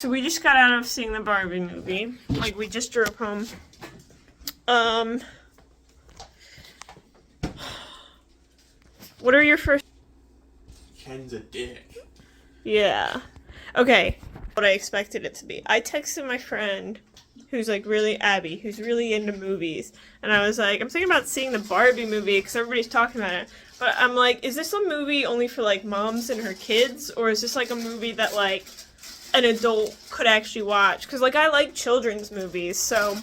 So we just got out of seeing the Barbie movie. Like, we just drove home. What are your first... Ken's a dick. Yeah. Okay. What I expected it to be. I texted my friend, who's like really Abby, who's really into movies, and I was like, I'm thinking about seeing the Barbie movie because everybody's talking about it. But I'm like, is this a movie only for like moms and her kids, or is this like a movie that like an adult could actually watch? Because like I like children's movies, so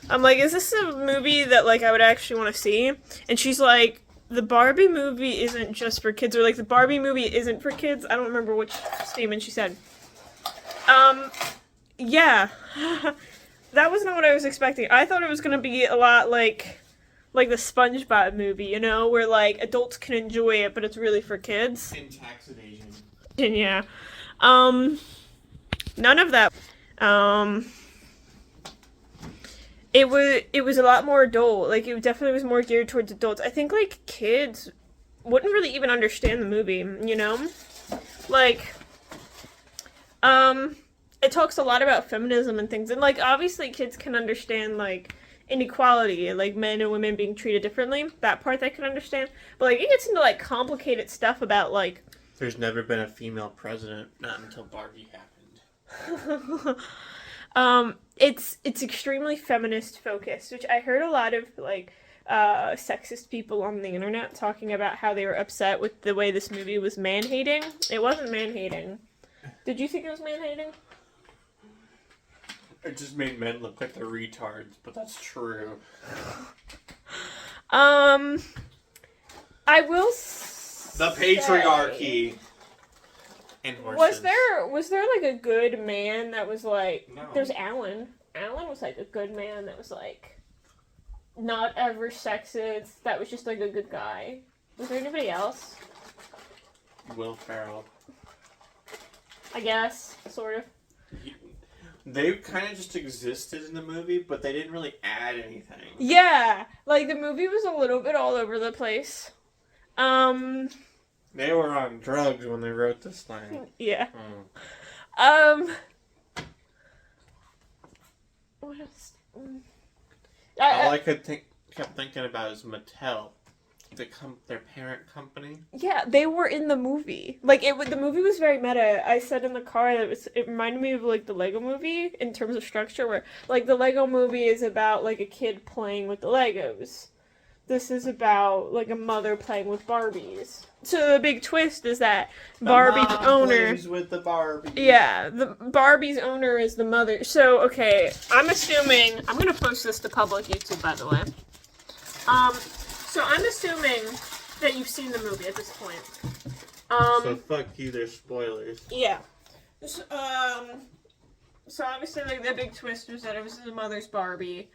I'm like, is this a movie that like I would actually want to see? And she's like, the Barbie movie isn't just for kids, or like the Barbie movie isn't for kids. I don't remember which statement she said. Yeah. That was not what I was expecting. I thought it was gonna be a lot like the SpongeBob movie, you know, where like adults can enjoy it, but it's really for kids. In tax evasion. And yeah. None of that. It was a lot more adult. Like, it definitely was more geared towards adults. I think, like, kids wouldn't really even understand the movie, you know? Like, it talks a lot about feminism and things. And, like, obviously kids can understand, like, inequality, like, men and women being treated differently. That part they can understand. But, like, it gets into, like, complicated stuff about, like... There's never been a female president, not until Barbie happened. It's extremely feminist focused, which I heard a lot of like sexist people on the internet talking about how they were upset with the way this movie was man-hating. It wasn't man-hating. Did you think it was man-hating? It just made men look like they're retards, but that's true. I will The patriarchy. And horses. Was there like a good man that was like... No. There's Alan. Alan was like a good man that was like not ever sexist. That was just like a good guy. Was there anybody else? Will Ferrell. I guess, sort of. They kind of just existed in the movie, but they didn't really add anything. Yeah, like the movie was a little bit all over the place. They were on drugs when they wrote this thing. Yeah. What else? All I kept thinking about is Mattel, their parent company. Yeah, they were in the movie. Like the movie was very meta. I said in the car that it reminded me of like the Lego movie in terms of structure, where like the Lego movie is about like a kid playing with the Legos. This is about like a mother playing with Barbies. So the big twist is that Barbie's owner plays with the Barbie. Yeah, the Barbie's owner is the mother. So okay, I'm assuming I'm gonna post this to public YouTube, by the way. So I'm assuming that you've seen the movie at this point. So fuck you, there's spoilers. Yeah. So obviously like the big twist was that it was the mother's Barbie.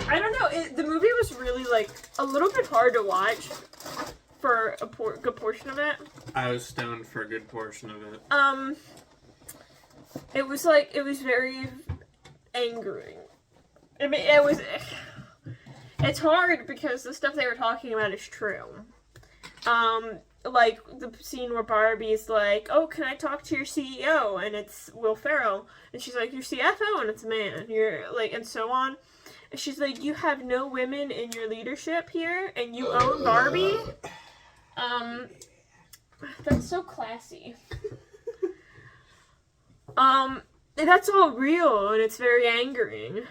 I don't know. The movie was really, like, a little bit hard to watch for a good portion of it. I was stoned for a good portion of it. It was very angering. I mean, it's hard because the stuff they were talking about is true. Like, the scene where Barbie's like, oh, can I talk to your CEO? And it's Will Ferrell. And she's like, your CFO? And it's a man. You're, like, and so on. She's like, you have no women in your leadership here, and you own Barbie? That's so classy. That's all real, and it's very angering.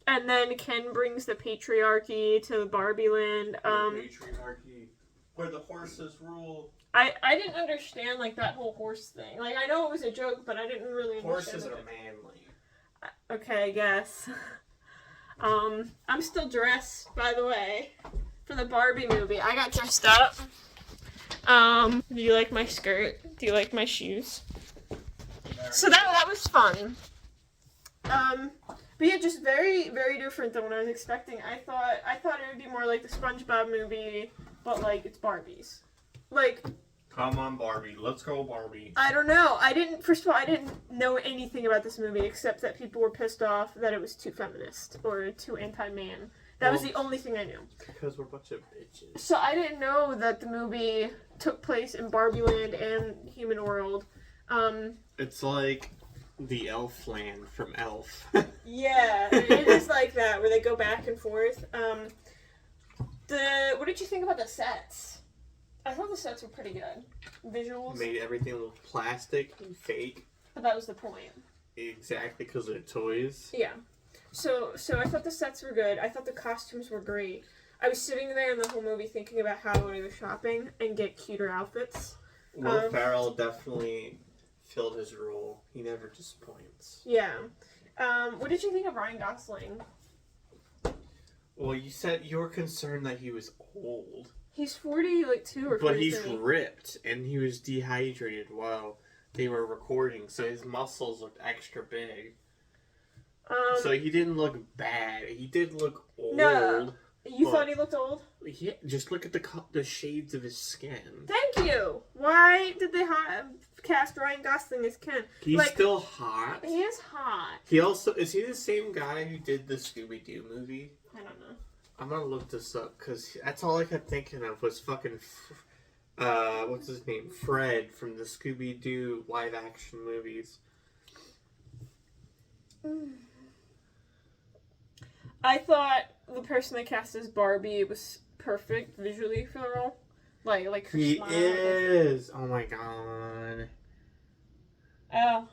And then Ken brings the patriarchy to Barbie land. Patriarchy, where the horses rule. I didn't understand, like, that whole horse thing. Like, I know it was a joke, but I didn't really understand. Horses are manly. Okay, I guess. I'm still dressed, by the way, for the Barbie movie. I got dressed up. Do you like my skirt? Do you like my shoes? So that was fun. But yeah, just very, very different than what I was expecting. I thought it would be more like the SpongeBob movie, but like it's Barbies. Like, come on, Barbie. Let's go, Barbie. I don't know. First of all, I didn't know anything about this movie except that people were pissed off that it was too feminist or too anti-man. That was the only thing I knew. Because we're a bunch of bitches. So I didn't know that the movie took place in Barbie Land and Human World. It's like the Elf Land from Elf. Yeah, it is like that, where they go back and forth. What did you think about the sets? I thought the sets were pretty good. Visuals. Made everything look plastic and fake. But that was the point. Exactly, because they're toys. Yeah. So I thought the sets were good. I thought the costumes were great. I was sitting there in the whole movie thinking about how I would go shopping and get cuter outfits. Will Ferrell definitely filled his role. He never disappoints. Yeah. What did you think of Ryan Gosling? Well, you said you were concerned that he was old. He's 42 or 43. But he's ripped, and he was dehydrated while they were recording, so his muscles looked extra big. So he didn't look bad. He did look old. No. You thought he looked old? Yeah, just look at the shades of his skin. Thank you! Why did they cast Ryan Gosling as Ken? He's still hot. He is hot. Is he the same guy who did the Scooby-Doo movie? I don't know. I'm gonna look this up, because that's all I kept thinking of was fucking, what's his name? Fred from the Scooby-Doo live-action movies. I thought the person they cast as Barbie was perfect visually for the role. Like her He smile. is! Oh my god. Oh,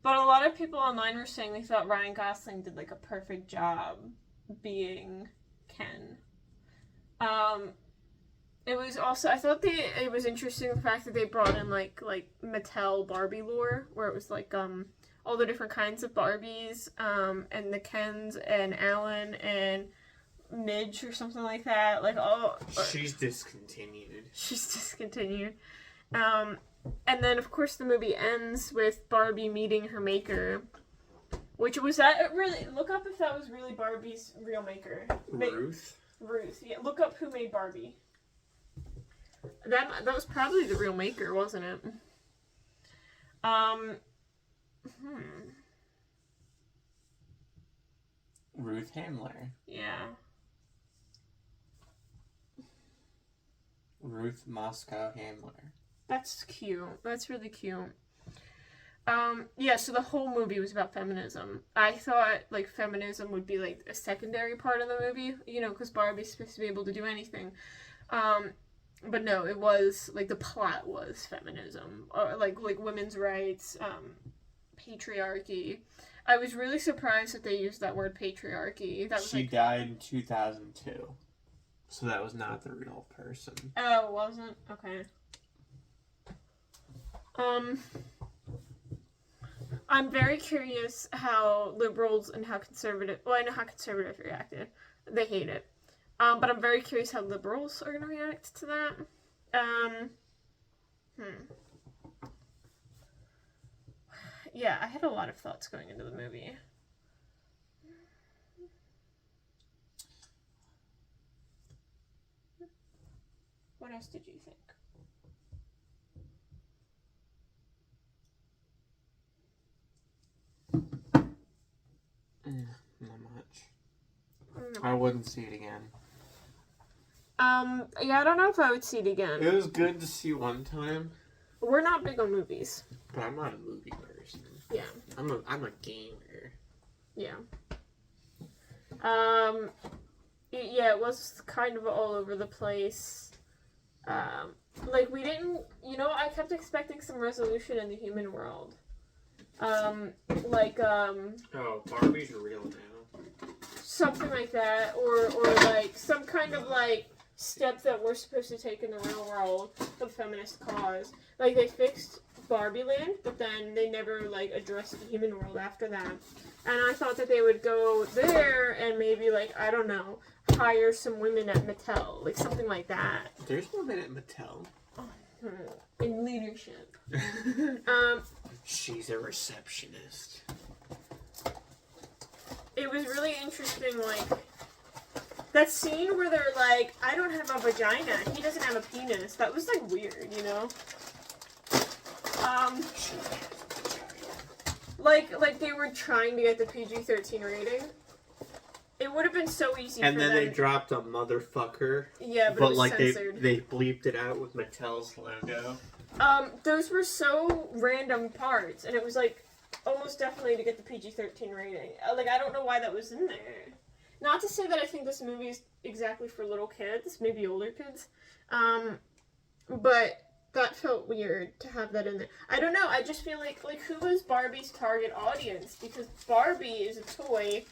But a lot of people online were saying they thought Ryan Gosling did like a perfect job being Ken. It was also, I thought it was interesting the fact that they brought in like Mattel Barbie lore, where it was like all the different kinds of Barbies, and the Kens and Alan and Midge or something like that. Like all. She's discontinued. She's discontinued. And then, of course, the movie ends with Barbie meeting her maker. Which was that really... Look up if that was really Barbie's real maker. Ruth? Ruth, yeah. Look up who made Barbie. That was probably the real maker, wasn't it? Ruth Handler. Yeah. Ruth Moscow Handler. That's cute. That's really cute. Yeah, so the whole movie was about feminism. I thought, like, feminism would be, like, a secondary part of the movie, you know, because Barbie's supposed to be able to do anything. But no, it was, like, the plot was feminism. Or, like women's rights, patriarchy. I was really surprised that they used that word patriarchy. That was, she died in 2002. So that was not the real person. Oh, it wasn't? Okay. I'm very curious how liberals and how conservative... Well, I know how conservative reacted. They hate it. But I'm very curious how liberals are going to react to that. Yeah, I had a lot of thoughts going into the movie. What else did you think? Not much. I wouldn't see it again. Yeah, I don't know if I would see it again. It was good to see one time. We're not big on movies. But I'm not a movie person. Yeah. I'm a gamer. Yeah. Yeah, it was kind of all over the place. Like, we didn't... You know, I kept expecting some resolution in the human world. Oh, Barbie's real now. Something like that, or like some kind of like step that we're supposed to take in the real world of feminist cause. Like they fixed Barbie Land, but then they never like addressed the human world after that. And I thought that they would go there and maybe like, I don't know, hire some women at Mattel, like something like that. There's women at Mattel. In leadership. She's a receptionist. It was really interesting, like, that scene where they're like, I don't have a vagina, he doesn't have a penis. That was, like, weird, you know? Like they were trying to get the PG-13 rating. It would have been so easy and for then them. they dropped a motherfucker. Yeah, but it was like censored. they bleeped it out with Mattel's logo. Those were so random parts, and it was like almost definitely to get the PG-13 rating. Like, I don't know why that was in there. Not to say that I think this movie is exactly for little kids, maybe older kids, but that felt weird to have that in there. I don't know, I just feel like who is Barbie's target audience? Because Barbie is a toy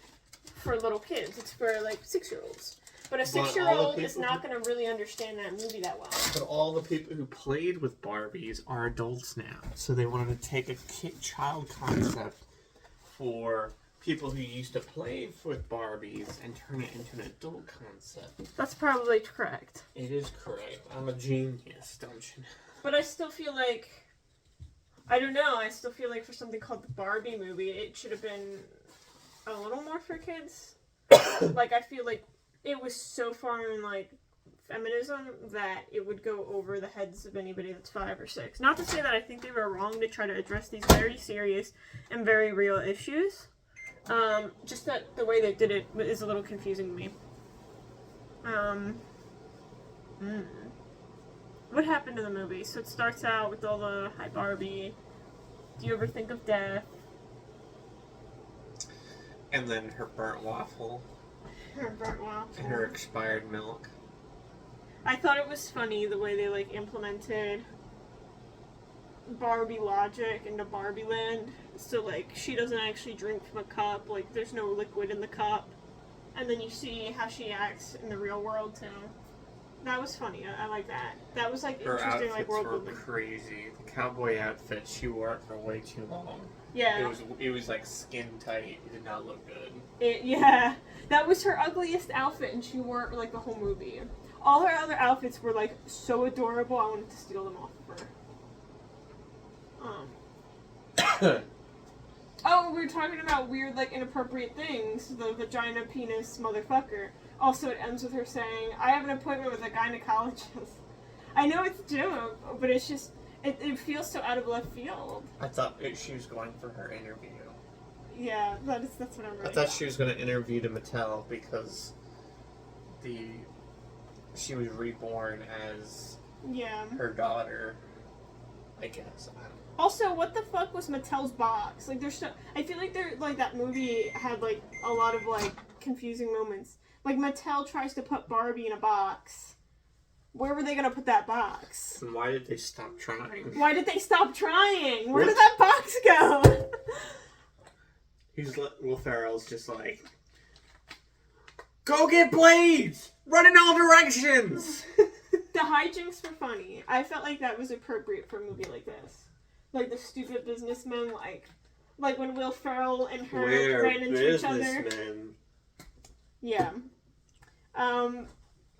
for little kids. It's for, like, 6-year-olds. But a 6-year-old is not going to really understand that movie that well. But all the people who played with Barbies are adults now. So they wanted to take a child concept for people who used to play with Barbies and turn it into an adult concept. That's probably correct. It is correct. I'm a genius, don't you know? But I still feel like... I don't know. I still feel like for something called the Barbie movie, it should have been a little more for kids. Like, I feel like it was so far in, like, feminism that it would go over the heads of anybody that's 5 or 6. Not to say that I think they were wrong to try to address these very serious and very real issues. Just that the way they did it is a little confusing to me. What happened in the movie? So it starts out with all the, hi Barbie, do you ever think of death? And then her burnt waffle. Her burnt waffle. And her expired milk. I thought it was funny the way they, like, implemented Barbie logic into Barbie Land. So, like, she doesn't actually drink from a cup. Like, there's no liquid in the cup. And then you see how she acts in the real world, too. That was funny. I like that. That was, like, Her interesting, like, outfits world were building. crazy. The cowboy outfit, she wore it for way too long. Yeah. It was like skin tight. It did not look good. Yeah. That was her ugliest outfit, and she wore it, like, the whole movie. All her other outfits were, like, so adorable, I wanted to steal them off of her. Oh, we were talking about weird, like, inappropriate things. The vagina, penis, motherfucker. Also, it ends with her saying, I have an appointment with a gynecologist. I know it's a joke, but it's just, it feels so out of left field. I thought she was going for her interview. Yeah, that's what I'm I writing. thought she was going to interview to Mattel because she was reborn as her daughter, I guess. I don't know. Also, what the fuck was Mattel's box? Like, I feel like that movie had, like, a lot of, like, confusing moments. Like, Mattel tries to put Barbie in a box. Where were they gonna put that box? And why did they stop trying? Why did they stop trying? Where did that box go? Will Ferrell's just like, go get blades! Run in all directions! The hijinks were funny. I felt like that was appropriate for a movie like this. Like the stupid businessmen, like when Will Ferrell and her ran into each other. Yeah. Alright,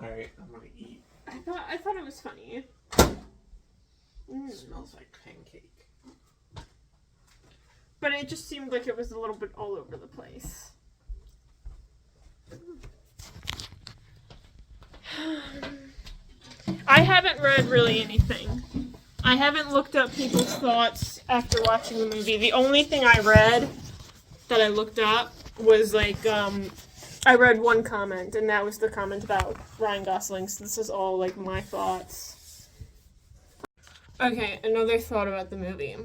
I'm gonna eat. I thought it was funny. It smells like pancake. But it just seemed like it was a little bit all over the place. I haven't read really anything. I haven't looked up people's thoughts after watching the movie. The only thing I read that I looked up was like, I read one comment, and that was the comment about Ryan Gosling, so this is all like my thoughts. Okay, another thought about the movie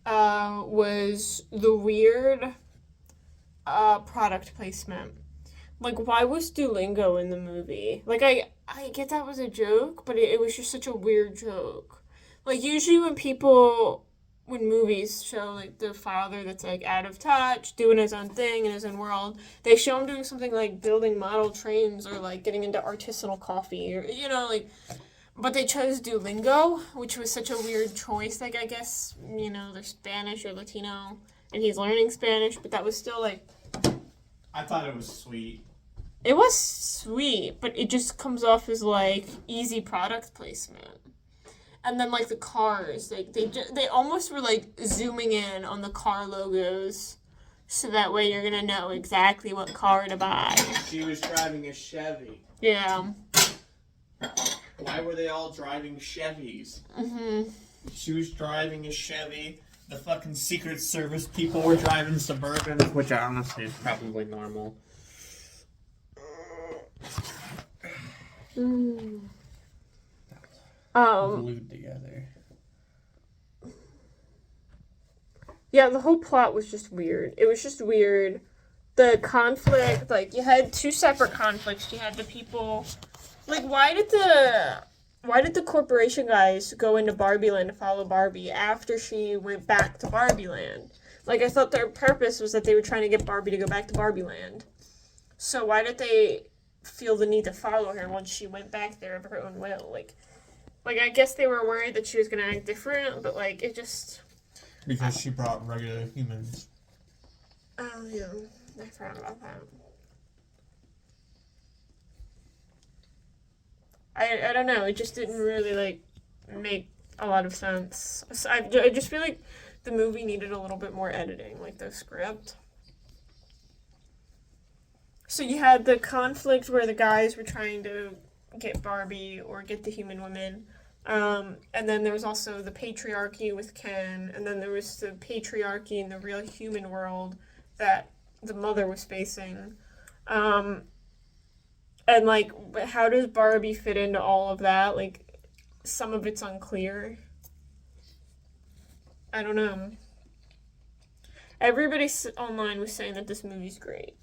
was the weird product placement. Like, why was Duolingo in the movie? Like, I get that was a joke, but it was just such a weird joke. Like, usually when movies show, like, the father that's, like, out of touch, doing his own thing in his own world, they show him doing something like building model trains or, like, getting into artisanal coffee or, you know, like... But they chose Duolingo, which was such a weird choice. Like, I guess, you know, they're Spanish or Latino, and he's learning Spanish, but that was still, like... I thought it was sweet. It was sweet, but it just comes off as, like, easy product placement. And then, like, the cars, like, they almost were, like, zooming in on the car logos, so that way you're gonna know exactly what car to buy. She was driving a Chevy. Yeah. Why were they all driving Chevys? Mm-hmm. She was driving a Chevy. The fucking Secret Service people were driving Suburbans, which honestly is probably normal. Mm. Glued together. Yeah, the whole plot was just weird. It was just weird. The conflict, like, you had two separate conflicts. You had the people, like, why did the corporation guys go into Barbie Land to follow Barbie after she went back to Barbie Land? Like, I thought their purpose was that they were trying to get Barbie to go back to Barbie Land. So why did they feel the need to follow her once she went back there of her own will? Like, I guess they were worried that she was going to act different, but, like, it just... Because she brought regular humans. Oh, yeah. I forgot about that. I don't know. It just didn't really, like, make a lot of sense. So I just feel like the movie needed a little bit more editing, like the script. So you had the conflict where the guys were trying to get Barbie or get the human women. And then there was also the patriarchy with Ken, and then there was the patriarchy in the real human world that the mother was facing. And, like, how does Barbie fit into all of that? Like, some of it's unclear. I don't know. Everybody online was saying that this movie's great.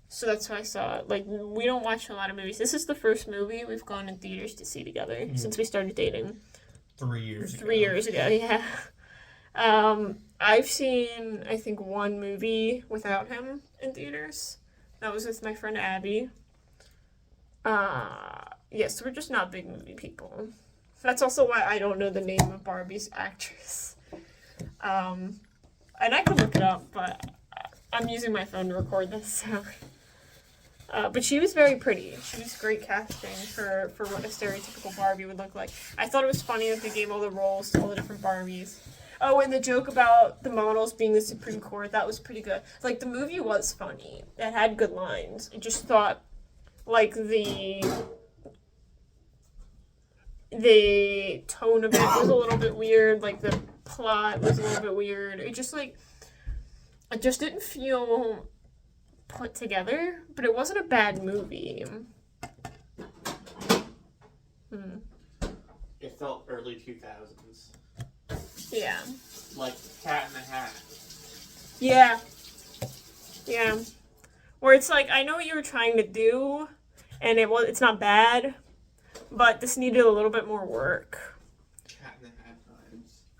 So that's why I saw it. Like, we don't watch a lot of movies. This is the first movie we've gone in theaters to see together since we started dating. 3 years ago. 3 years ago, yeah. I've seen, I think, one movie without him in theaters. That was with my friend Abby. Yes, we're just not big movie people. That's also why I don't know the name of Barbie's actress. And I could look it up, but I'm using my phone to record this, so... but she was very pretty. She was great casting for what a stereotypical Barbie would look like. I thought it was funny that they gave all the roles to all the different Barbies. Oh, and the joke about the models being the Supreme Court, that was pretty good. Like, the movie was funny. It had good lines. I just thought, like, the tone of it was a little bit weird. Like, the plot was a little bit weird. It just didn't feel put together, but it wasn't a bad movie. It felt early 2000s. Yeah. Like Cat in the Hat. Yeah. Yeah. Where it's like, I know what you were trying to do, and it's not bad, but this needed a little bit more work. Cat in the Hat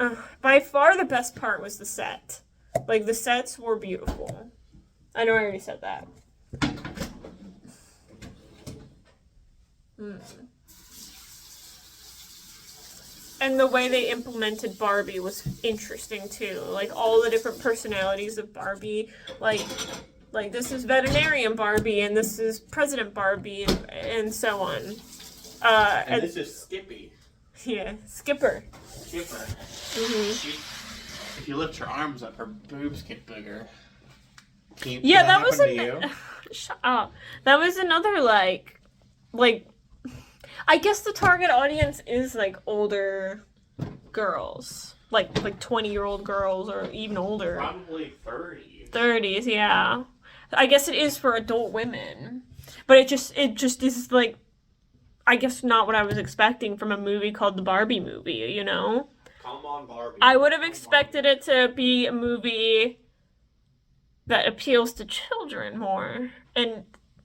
vibes. By far the best part was the set. Like, the sets were beautiful. I know I already said that. And the way they implemented Barbie was interesting, too. Like, all the different personalities of Barbie. Like this is veterinarian Barbie, and this is President Barbie, and so on. And this is Skippy. Yeah, Skipper. Skipper. Mm-hmm. If you lift her arms up, her boobs get bigger. Yeah, that was shut up. That was another, like, I guess the target audience is, like, older girls. Like 20-year-old girls or even older. Probably 30s. 30s, yeah. I guess it is for adult women. But it just is, like, I guess not what I was expecting from a movie called The Barbie Movie, you know? Come on, Barbie. I would have expected it to be a movie that appeals to children more. And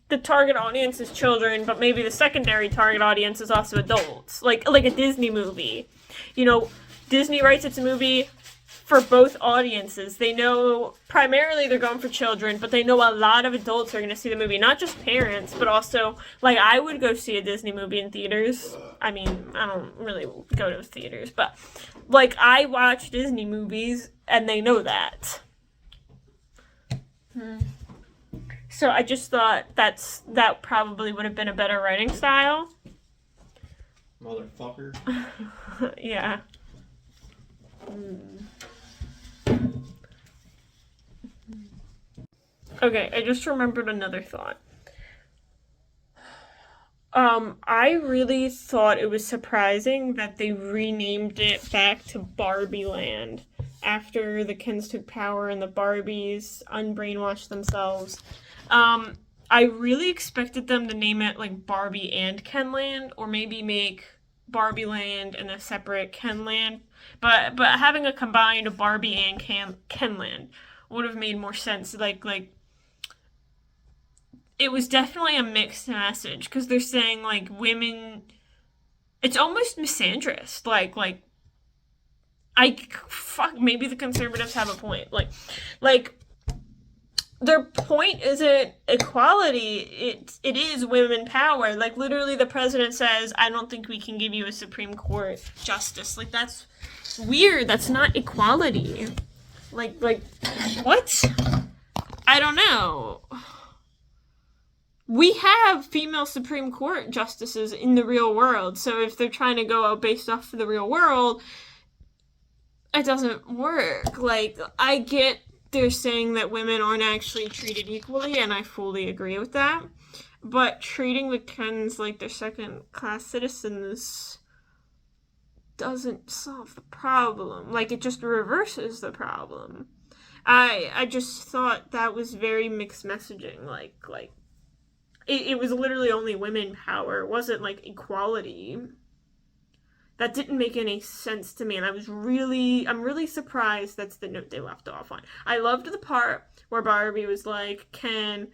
the target audience is children, but maybe the secondary target audience is also adults. Like a Disney movie. You know, Disney writes its movie for both audiences. They know primarily they're going for children, but they know a lot of adults are going to see the movie. Not just parents, but also, like, I would go see a Disney movie in theaters. I mean, I don't really go to theaters, but, like, I watch Disney movies, and they know that. So I just thought that probably would have been a better writing style. Motherfucker. Yeah. Okay, I just remembered another thought. I really thought it was surprising that they renamed it back to Barbie Land after the Kens took power and the Barbies unbrainwashed themselves. I really expected them to name it like Barbie and Kenland, or maybe make Barbie Land and a separate Kenland. But having a combined Barbie and Kenland would have made more sense. It was definitely a mixed message because they're saying like women. It's almost misandrist. I fuck, maybe the conservatives have a point. Like their point isn't equality. It is women power. Like literally, the president says, "I don't think we can give you a Supreme Court justice." Like that's weird. That's not equality. Like what? I don't know. We have female Supreme Court justices in the real world, so if they're trying to go out based off of the real world, it doesn't work. Like, I get they're saying that women aren't actually treated equally, and I fully agree with that. But treating the Kens like they're second-class citizens doesn't solve the problem. Like, it just reverses the problem. I just thought that was very mixed messaging. It was literally only women power. It wasn't, like, equality. That didn't make any sense to me, and I'm really surprised that's the note they left off on. I loved the part where Barbie was like, Ken,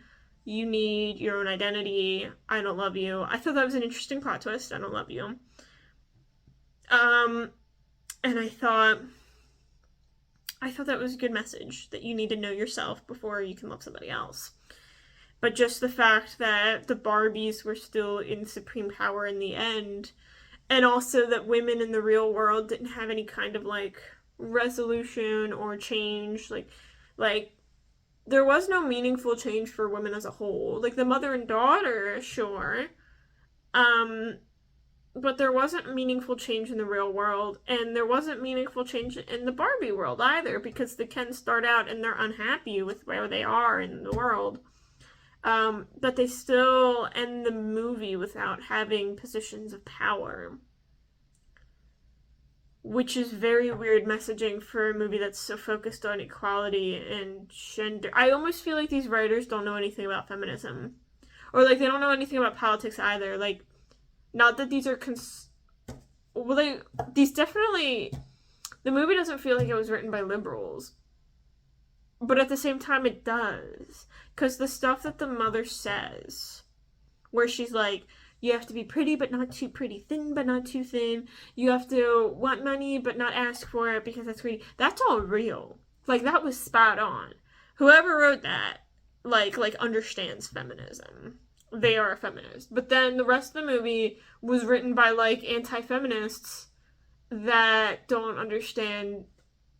you need your own identity. I don't love you. I thought that was an interesting plot twist. I don't love you. And I thought that was a good message, that you need to know yourself before you can love somebody else. But just the fact that the Barbies were still in supreme power in the end, and also that women in the real world didn't have any kind of, like, resolution or change. Like there was no meaningful change for women as a whole. Like, the mother and daughter, sure. But there wasn't meaningful change in the real world, and there wasn't meaningful change in the Barbie world either, because the Kens start out and they're unhappy with where they are in the world. But they still end the movie without having positions of power. Which is very weird messaging for a movie that's so focused on equality and gender. I almost feel like these writers don't know anything about feminism. Or, like, they don't know anything about politics either. Like, not that these are these definitely... The movie doesn't feel like it was written by liberals. But at the same time, it does. Because the stuff that the mother says, where she's like, you have to be pretty, but not too pretty, thin, but not too thin. You have to want money, but not ask for it because that's greedy. That's all real. Like, that was spot on. Whoever wrote that, like understands feminism. They are a feminist. But then the rest of the movie was written by, like, anti-feminists that don't understand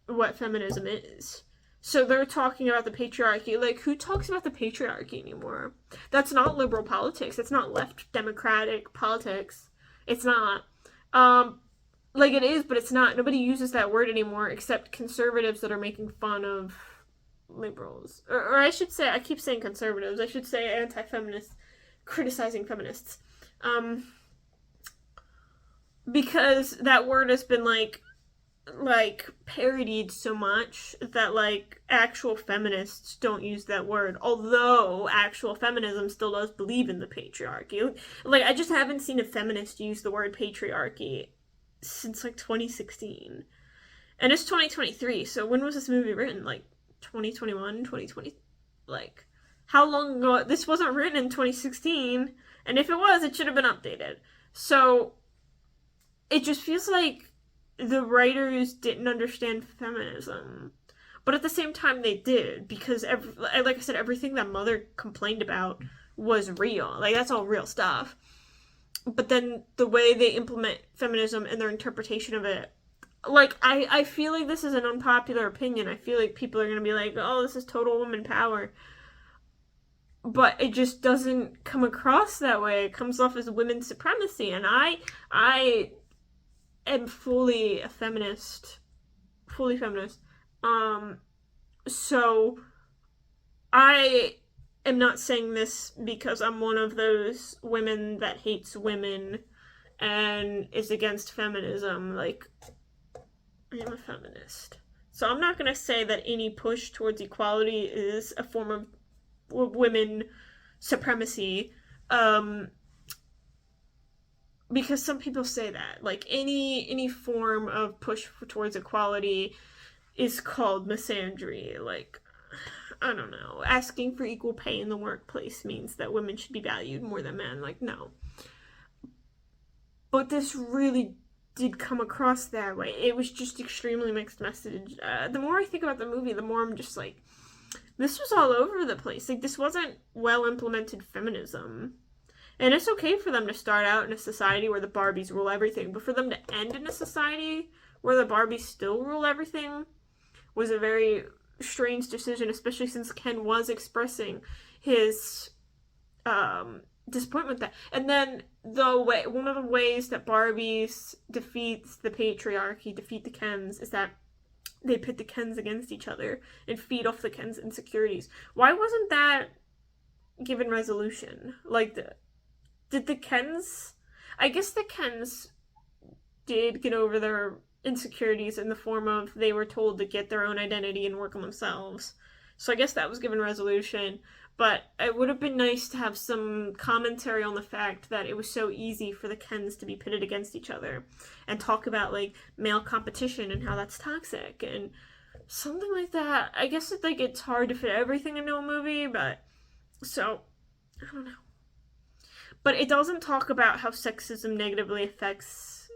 what feminism is. So they're talking about the patriarchy. Like, who talks about the patriarchy anymore? That's not liberal politics. It's not left democratic politics. It's not. Like, it is, but it's not. Nobody uses that word anymore except conservatives that are making fun of liberals. Or I should say, I keep saying conservatives. I should say anti-feminists criticizing feminists. Because that word has been, like parodied so much that, like, actual feminists don't use that word, although actual feminism still does believe in the patriarchy. Like, I just haven't seen a feminist use the word patriarchy since, like, 2016. And it's 2023, so when was this movie written? Like, 2021, 2020? Like, how long ago? This wasn't written in 2016, and if it was, it should have been updated. So, it just feels like the writers didn't understand feminism. But at the same time, they did, because, like I said, everything that Mother complained about was real. Like, that's all real stuff. But then the way they implement feminism and their interpretation of it, like, I feel like this is an unpopular opinion. I feel like people are going to be like, oh, this is total woman power. But it just doesn't come across that way. It comes off as women's supremacy. And I am fully a feminist. Fully feminist. So I am not saying this because I'm one of those women that hates women and is against feminism. Like, I am a feminist. So I'm not going to say that any push towards equality is a form of women supremacy. Because some people say that, like, any form of push towards equality is called misandry. Like, I don't know, asking for equal pay in the workplace means that women should be valued more than men. Like, no. But this really did come across that way. It was just extremely mixed message. The more I think about the movie, the more I'm just like, this was all over the place. Like, this wasn't well implemented feminism. And it's okay for them to start out in a society where the Barbies rule everything, but for them to end in a society where the Barbies still rule everything was a very strange decision, especially since Ken was expressing his disappointment with that. And then one of the ways that Barbies defeats the patriarchy, defeat the Kens, is that they pit the Kens against each other and feed off the Kens' insecurities. Why wasn't that given resolution? Like, did the Kens... I guess the Kens did get over their insecurities in the form of they were told to get their own identity and work on themselves. So I guess that was given resolution. But it would have been nice to have some commentary on the fact that it was so easy for the Kens to be pitted against each other and talk about, like, male competition and how that's toxic and something like that. I guess it's hard to fit everything into a movie, but so I don't know. But it doesn't talk about how sexism negatively affects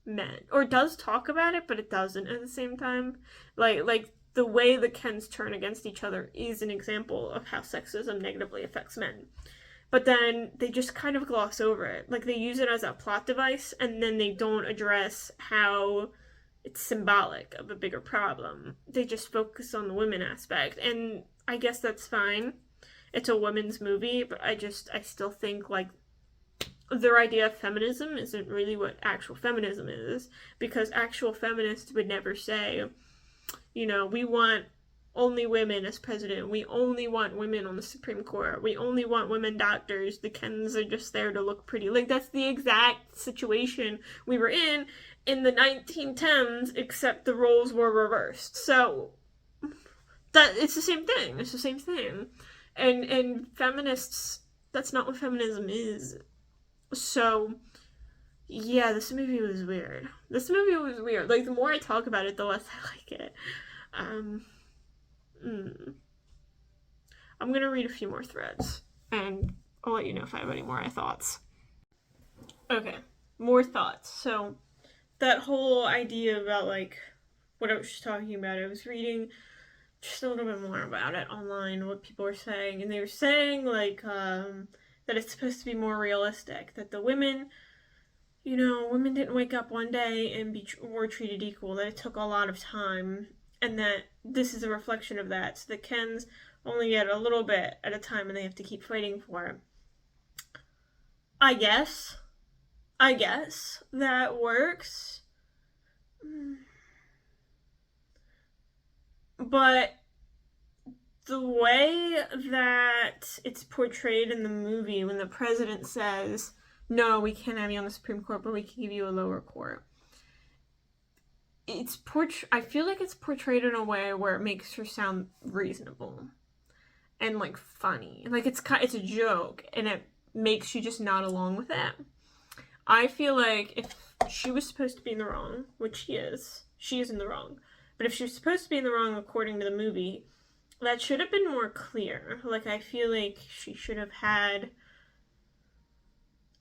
men. Or it does talk about it, but it doesn't at the same time. Like the way the Kens turn against each other is an example of how sexism negatively affects men. But then they just kind of gloss over it. Like, they use it as a plot device, and then they don't address how it's symbolic of a bigger problem. They just focus on the women aspect. And I guess that's fine. It's a women's movie, but I still think, like, their idea of feminism isn't really what actual feminism is, because actual feminists would never say, you know, we want only women as president, we only want women on the Supreme Court, we only want women doctors, the Kens are just there to look pretty. Like, that's the exact situation we were in the 1910s, except the roles were reversed. So, that it's the same thing. It's the same thing. And feminists, that's not what feminism is. So, yeah, this movie was weird. Like, the more I talk about it, the less I like it. I'm gonna read a few more threads, and I'll let you know if I have any more thoughts. Okay, more thoughts. So, that whole idea about, like, what I was just talking about, I was reading just a little bit more about it online, what people were saying, and they were saying, like, that it's supposed to be more realistic, that the women, you know, women didn't wake up one day and were treated equal, that it took a lot of time, and that this is a reflection of that. So the Kens only get a little bit at a time and they have to keep fighting for it. I guess that works. But the way that it's portrayed in the movie, when the president says, no, we can't have you on the Supreme Court, but we can give you a lower court, I feel like it's portrayed in a way where it makes her sound reasonable and, like, funny. Like, it's a joke, and it makes you just nod along with it. I feel like if she was supposed to be in the wrong, which she is in the wrong, but if she was supposed to be in the wrong according to the movie, that should have been more clear. Like, I feel like she should have had,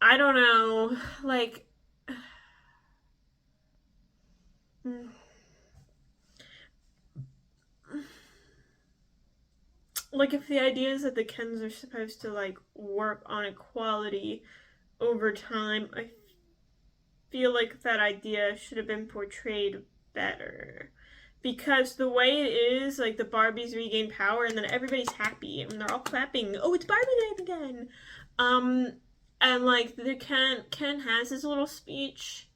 I don't know, like, like, if the idea is that the Kens are supposed to, like, work on equality over time, I feel like that idea should have been portrayed better. Because the way it is, like, the Barbies regain power and then everybody's happy and they're all clapping, oh, it's Barbie Day again! And, like, the Ken has his little speech,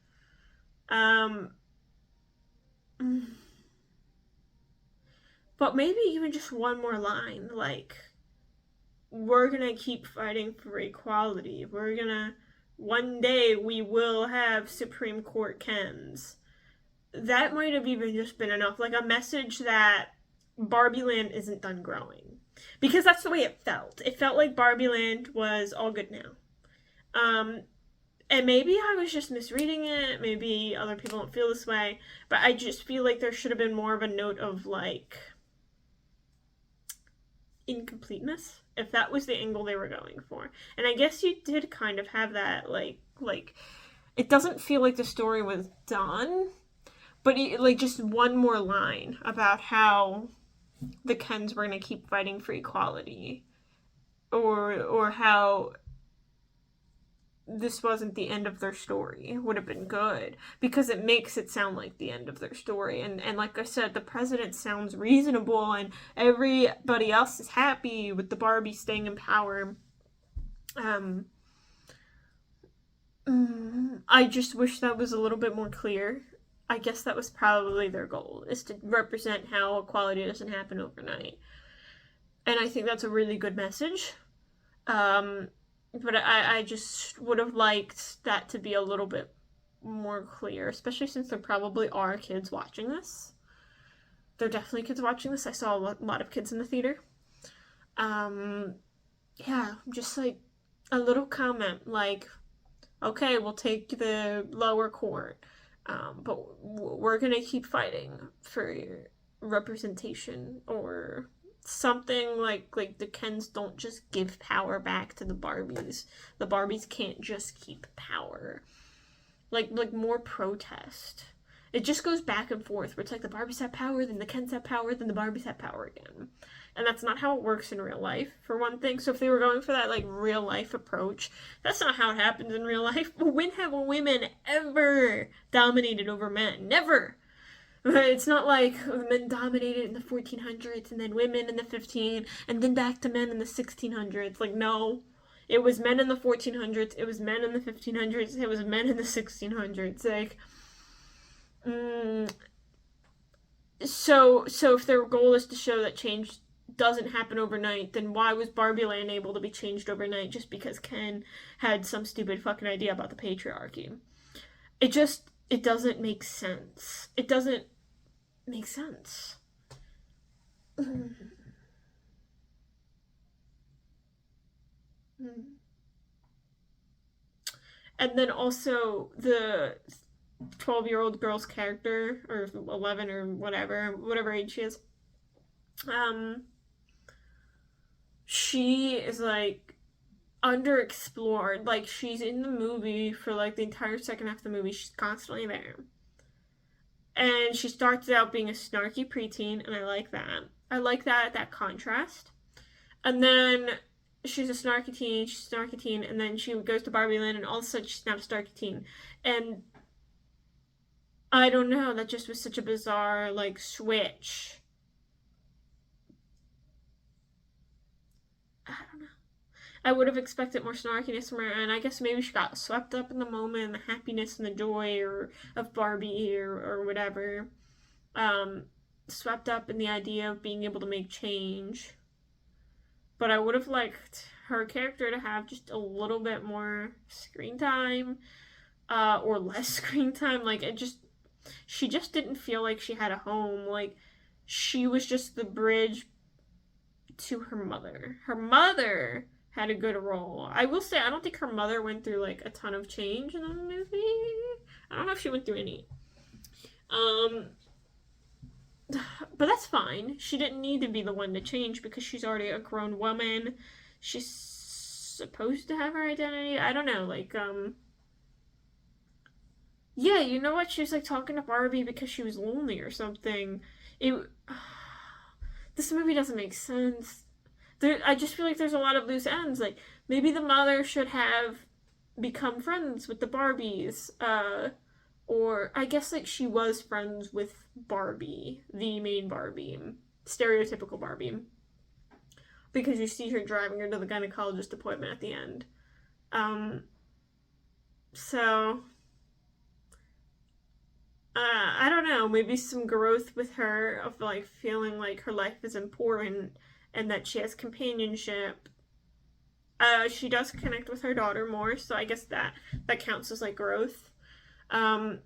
but maybe even just one more line, like, we're gonna keep fighting for equality. One day we will have Supreme Court Kens. That might have even just been enough. Like, a message that Barbie Land isn't done growing. Because that's the way it felt. It felt like Barbie Land was all good now. And maybe I was just misreading it. Maybe other people don't feel this way. But I just feel like there should have been more of a note of, like, incompleteness, if that was the angle they were going for. And I guess you did kind of have that, like it doesn't feel like the story was done, but like just one more line about how the Kens were going to keep fighting for equality, or how this wasn't the end of their story would have been good, because it makes it sound like the end of their story. And like I said, the president sounds reasonable and everybody else is happy with the Barbie staying in power. I just wish that was a little bit more clear. I guess that was probably their goal, is to represent how equality doesn't happen overnight. And I think that's a really good message. But I just would have liked that to be a little bit more clear, especially since there probably are kids watching this. There are definitely kids watching this. I saw a lot of kids in the theater. Yeah, just like a little comment like, okay, we'll take the lower court, but we're gonna keep fighting for representation, or something like the Kens don't just give power back to the Barbies. The Barbies can't just keep power. Like more protest. It just goes back and forth, where it's like the Barbies have power, then the Kens have power, then the Barbies have power again. And that's not how it works in real life, for one thing. So if they were going for that, like, real life approach, that's not how it happens in real life. When have women ever dominated over men? Never! It's not like men dominated in the 1400s, and then women in the 15, and then back to men in the 1600s. Like, no. It was men in the 1400s, it was men in the 1500s, it was men in the 1600s. Like, So if their goal is to show that change doesn't happen overnight, then why was Barbie Land able to be changed overnight just because Ken had some stupid fucking idea about the patriarchy? It doesn't make sense. It doesn't make sense. And then also the 12-year-old girl's character, or 11 or whatever age she is, she is like underexplored. Like, she's in the movie for like the entire second half of the movie. She's constantly there. And she starts out being a snarky preteen, and I like that contrast. And then she's a snarky teen, and then she goes to Barbie Land, and all of a sudden she's not a snarky teen. And I don't know, that just was such a bizarre, like, switch. I don't know. I would have expected more snarkiness from her, and I guess maybe she got swept up in the moment, and the happiness and the joy of Barbie or whatever. Swept up in the idea of being able to make change. But I would have liked her character to have just a little bit more screen time, or less screen time. Like, she just didn't feel like she had a home. Like, she was just the bridge to her mother. Her mother had a good role. I will say, I don't think her mother went through, like, a ton of change in the movie. I don't know if she went through any. But that's fine. She didn't need to be the one to change, because she's already a grown woman. She's supposed to have her identity. I don't know, like, yeah, you know what? She was, like, talking to Barbie because she was lonely or something. This movie doesn't make sense. I just feel like there's a lot of loose ends. Like, maybe the mother should have become friends with the Barbies. Or, I guess, like, she was friends with Barbie, the main Barbie. Stereotypical Barbie. Because you see her driving her to the gynecologist appointment at the end. So, I don't know, maybe some growth with her of, like, feeling like her life is important and that she has companionship. She does connect with her daughter more, so I guess that counts as, like, growth. But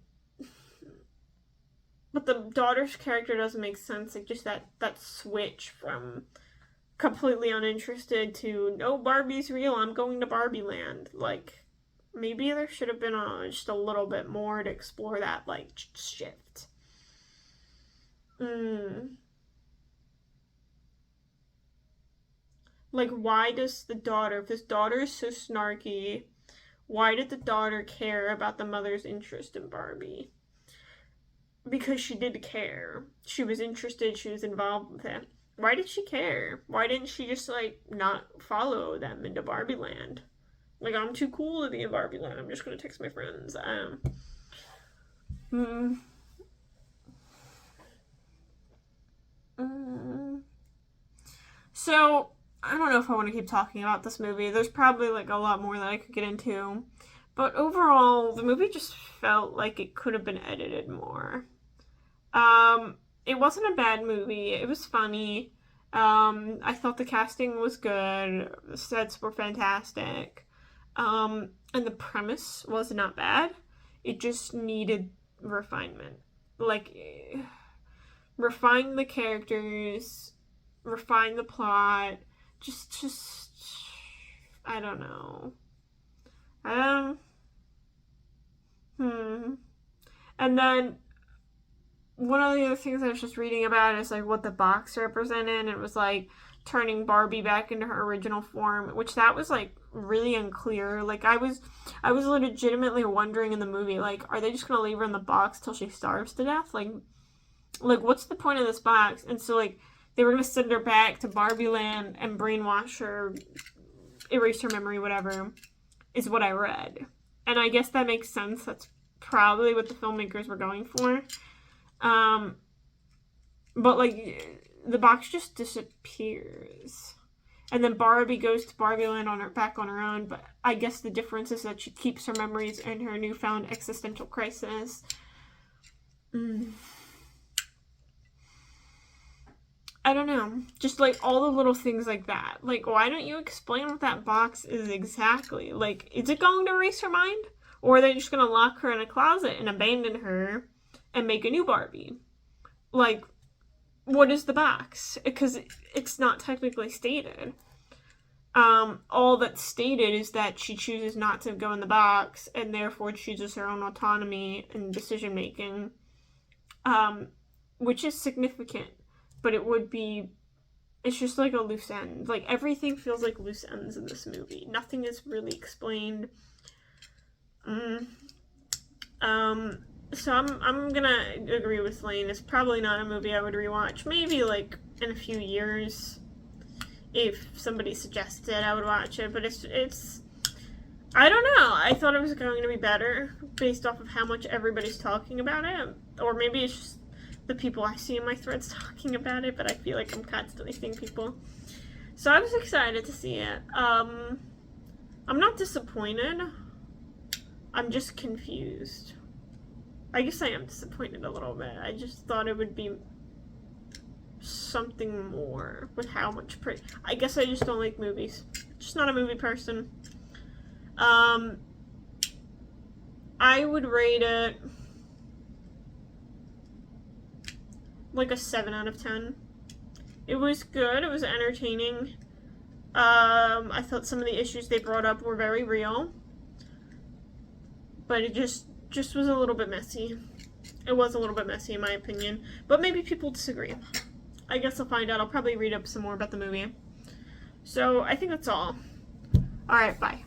the daughter's character doesn't make sense, like, just that switch from completely uninterested to, no, Barbie's real, I'm going to Barbie Land. Like, maybe there should have been just a little bit more to explore that, like, shift. Like, why does the daughter, if this daughter is so snarky, why did the daughter care about the mother's interest in Barbie? Because she did care. She was interested, she was involved with it. Why did she care? Why didn't she just, like, not follow them into Barbie Land? Like, I'm too cool to be in Barbie Land. I'm just gonna text my friends. So, I don't know if I want to keep talking about this movie. There's probably, like, a lot more that I could get into. But overall, the movie just felt like it could have been edited more. It wasn't a bad movie. It was funny. I thought the casting was good. The sets were fantastic. And the premise was not bad. It just needed refinement. Like, refine the characters, refine the plot. Just, I don't know. And then one of the other things I was just reading about is, like, what the box represented. It was, like, turning Barbie back into her original form, which that was, like, really unclear. Like, I was legitimately wondering in the movie, like, are they just gonna leave her in the box till she starves to death? Like, what's the point of this box? And so, like, they were gonna send her back to Barbie Land and brainwash her, erase her memory, whatever, is what I read. And I guess that makes sense. That's probably what the filmmakers were going for. But, like, the box just disappears. And then Barbie goes to Barbie Land back on her own, but I guess the difference is that she keeps her memories in her newfound existential crisis. I don't know. Just, like, all the little things like that. Like, why don't you explain what that box is exactly? Like, is it going to erase her mind? Or are they just going to lock her in a closet and abandon her and make a new Barbie? Like, what is the box? Because it's not technically stated. All that's stated is that she chooses not to go in the box and therefore chooses her own autonomy and decision making, which is significant. But it's just like a loose end. Like, everything feels like loose ends in this movie. Nothing is really explained. So I'm gonna agree with Lane. It's probably not a movie I would rewatch. Maybe, like, in a few years, if somebody suggested I would watch it. But it's I don't know. I thought it was going to be better based off of how much everybody's talking about it. Or maybe it's just the people I see in my threads talking about it, but I feel like I'm constantly seeing people. So I was excited to see it. I'm not disappointed. I'm just confused. I guess I am disappointed a little bit. I just thought it would be something more with how much I guess I just don't like movies. Just not a movie person. I would rate it like a 7 out of 10. It was good. It was entertaining. I thought some of the issues they brought up were very real. But it just was a little bit messy. It was a little bit messy in my opinion. But maybe people disagree. I guess I'll find out. I'll probably read up some more about the movie. So I think that's all. Alright, bye.